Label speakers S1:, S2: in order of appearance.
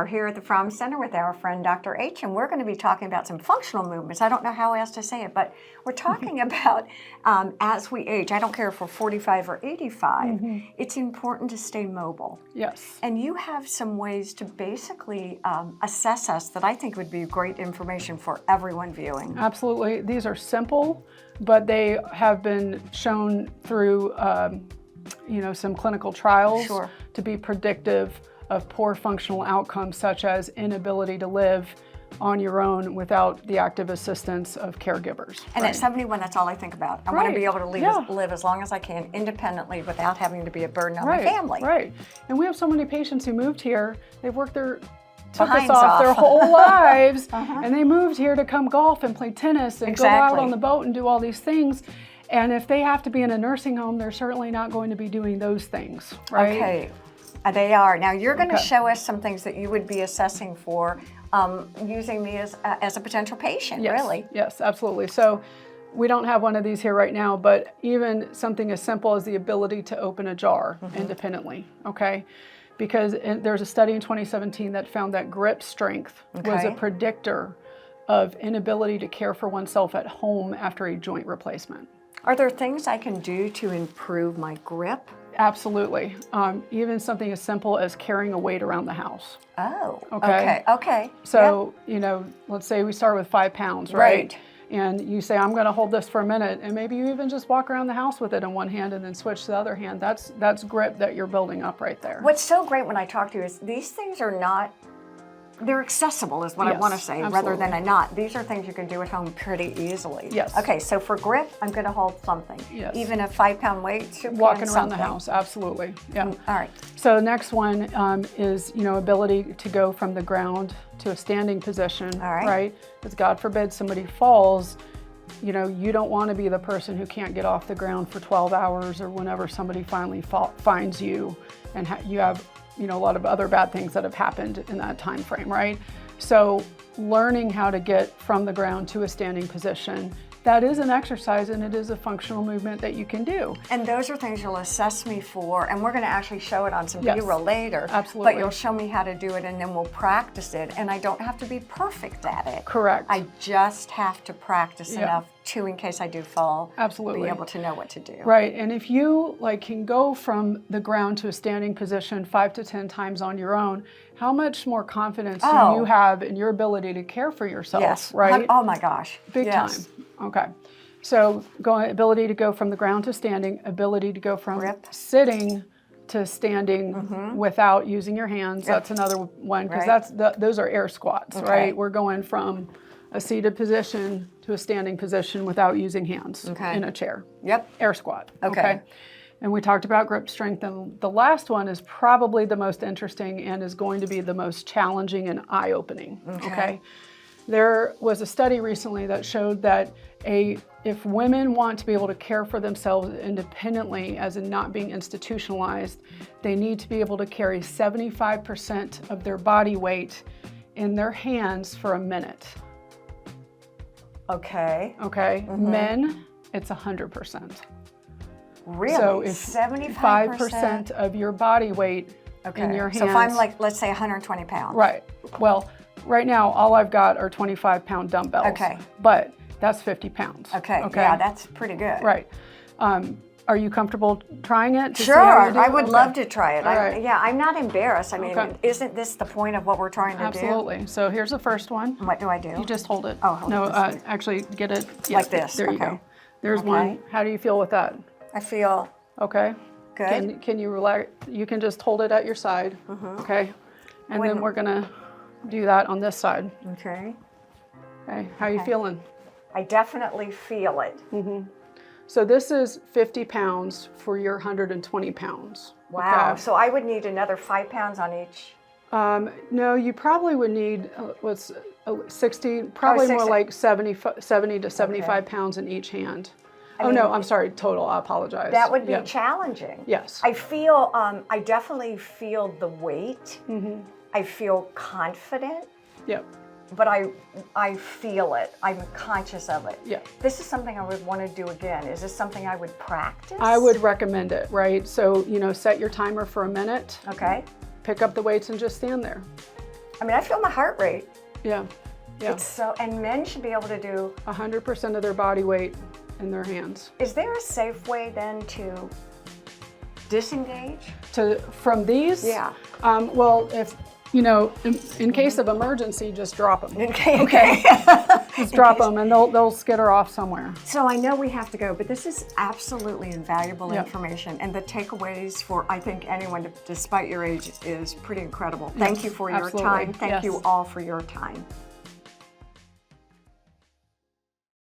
S1: are here at the Fraum Center with our friend Dr. H, and we're going to be talking about some functional movements. I don't know how else to say it, but we're talking about as we age, I don't care if we're 45 or 85, it's important to stay mobile.
S2: Yes.
S1: And you have some ways to basically assess us that I think would be great information for everyone viewing.
S2: Absolutely. These are simple, but they have been shown through some clinical trials to be predictive of poor functional outcomes, such as inability to live on your own without the active assistance of caregivers.
S1: And at 71, that's all I think about. I want to be able to live as long as I can independently without having to be a burden on my family.
S2: Right. And we have so many patients who moved here, they've worked their
S1: behinds
S2: off their whole lives, and they moved here to come golf and play tennis and go out on the boat and do all these things. And if they have to be in a nursing home, they're certainly not going to be doing those things, right?
S1: Okay. They are. Now you're going to show us some things that you would be assessing for using me as a potential patient, really.
S2: Yes, absolutely. So we don't have one of these here right now, but even something as simple as the ability to open a jar independently, okay? Because there's a study in 2017 that found that grip strength was a predictor of inability to care for oneself at home after a joint replacement.
S1: Are there things I can do to improve my grip?
S2: Absolutely. Even something as simple as carrying a weight around the house.
S1: Oh, okay.
S2: So, let's say we start with 5 pounds, right? And you say, I'm going to hold this for a minute, and maybe you even just walk around the house with it in one hand and then switch to the other hand. That's grip that you're building up right there.
S1: What's so great when I talk to you is these things are not, they're accessible is what I want to say, rather than not. These are things you can do at home pretty easily.
S2: Yes.
S1: Okay, so for grip, I'm going to hold something.
S2: Yes.
S1: Even a 5-pound weight.
S2: Walking around the house, absolutely. Yeah.
S1: All right.
S2: So the next one is, ability to go from the ground to a standing position.
S1: All right.
S2: Right? Because God forbid somebody falls, you don't want to be the person who can't get off the ground for 12 hours or whenever somebody finally finds you and you have a lot of other bad things that have happened in that time frame, right? So learning how to get from the ground to a standing position, that is an exercise and it is a functional movement that you can do.
S1: And those are things you'll assess me for, and we're going to actually show it on some B-roll later.
S2: Absolutely.
S1: But you'll show me how to do it and then we'll practice it, and I don't have to be perfect at it.
S2: Correct.
S1: I just have to practice enough to, in case I do fall, be able to know what to do.
S2: Right, and if you can go from the ground to a standing position 5 to 10 times on your own, how much more confidence do you have in your ability to care for yourself, right?
S1: Oh my gosh.
S2: Big time. Okay. So ability to go from the ground to standing, ability to go from sitting to standing without using your hands. That's another one, because those are air squats, right? We're going from a seated position to a standing position without using hands in a chair. Air squat. Okay. And we talked about grip strength, and the last one is probably the most interesting and is going to be the most challenging and eye-opening. Okay. There was a study recently that showed that if women want to be able to care for themselves independently, as in not being institutionalized, they need to be able to carry 75% of their body weight in their hands for a minute. Okay. Men, it's 100%.
S1: Really?
S2: So if
S1: 75%
S2: of your body weight in your hands.
S1: So if I'm let's say 120 pounds.
S2: Right. Well, right now, all I've got are 25-pound dumbbells. Okay. But that's 50 pounds.
S1: Okay. Yeah, that's pretty good.
S2: Right. Are you comfortable trying it?
S1: Sure. I would love to try it.
S2: Right.
S1: I'm not embarrassed. I mean, isn't this the point of what we're trying to do?
S2: Absolutely. So here's the first one.
S1: What do I do?
S2: You just hold it.
S1: Oh, hold it.
S2: Actually, get it.
S1: Like this.
S2: There you go. There's one. How do you feel with that?
S1: I feel
S2: good. Can you relax? You can just hold it at your side. Okay. And then we're going to do that on this side. Okay. How are you feeling?
S1: I definitely feel it.
S2: So this is 50 pounds for your 120 pounds.
S1: Wow. Okay. So I would need another 5 pounds on each?
S2: No, you probably would need 60, probably more like 70 to 75 pounds in each hand. I'm sorry, total, I apologize.
S1: That would be challenging.
S2: Yes.
S1: I definitely feel the weight. I feel confident.
S2: Yep.
S1: But I feel it. I'm conscious of it.
S2: Yeah.
S1: This is something I would want to do again. Is this something I would practice?
S2: I would recommend it, right? So, set your timer for a minute.
S1: Okay.
S2: Pick up the weights and just stand there.
S1: I mean, I feel my heart rate.
S2: Yeah. Yeah.
S1: It's so, and men should be able to do
S2: 100% of their body weight in their hands.
S1: Is there a safe way then to disengage?
S2: From these?
S1: Yeah.
S2: Well, if, in case of emergency, just drop them.
S1: Okay.
S2: Just drop them and they'll skitter off somewhere.
S1: So I know we have to go, but this is absolutely invaluable
S2: Yep.
S1: information. And the takeaways for, I think, anyone, despite your age, is pretty incredible. Thank you for your
S2: absolutely.
S1: time. Thank
S2: Yes.
S1: you all for your time.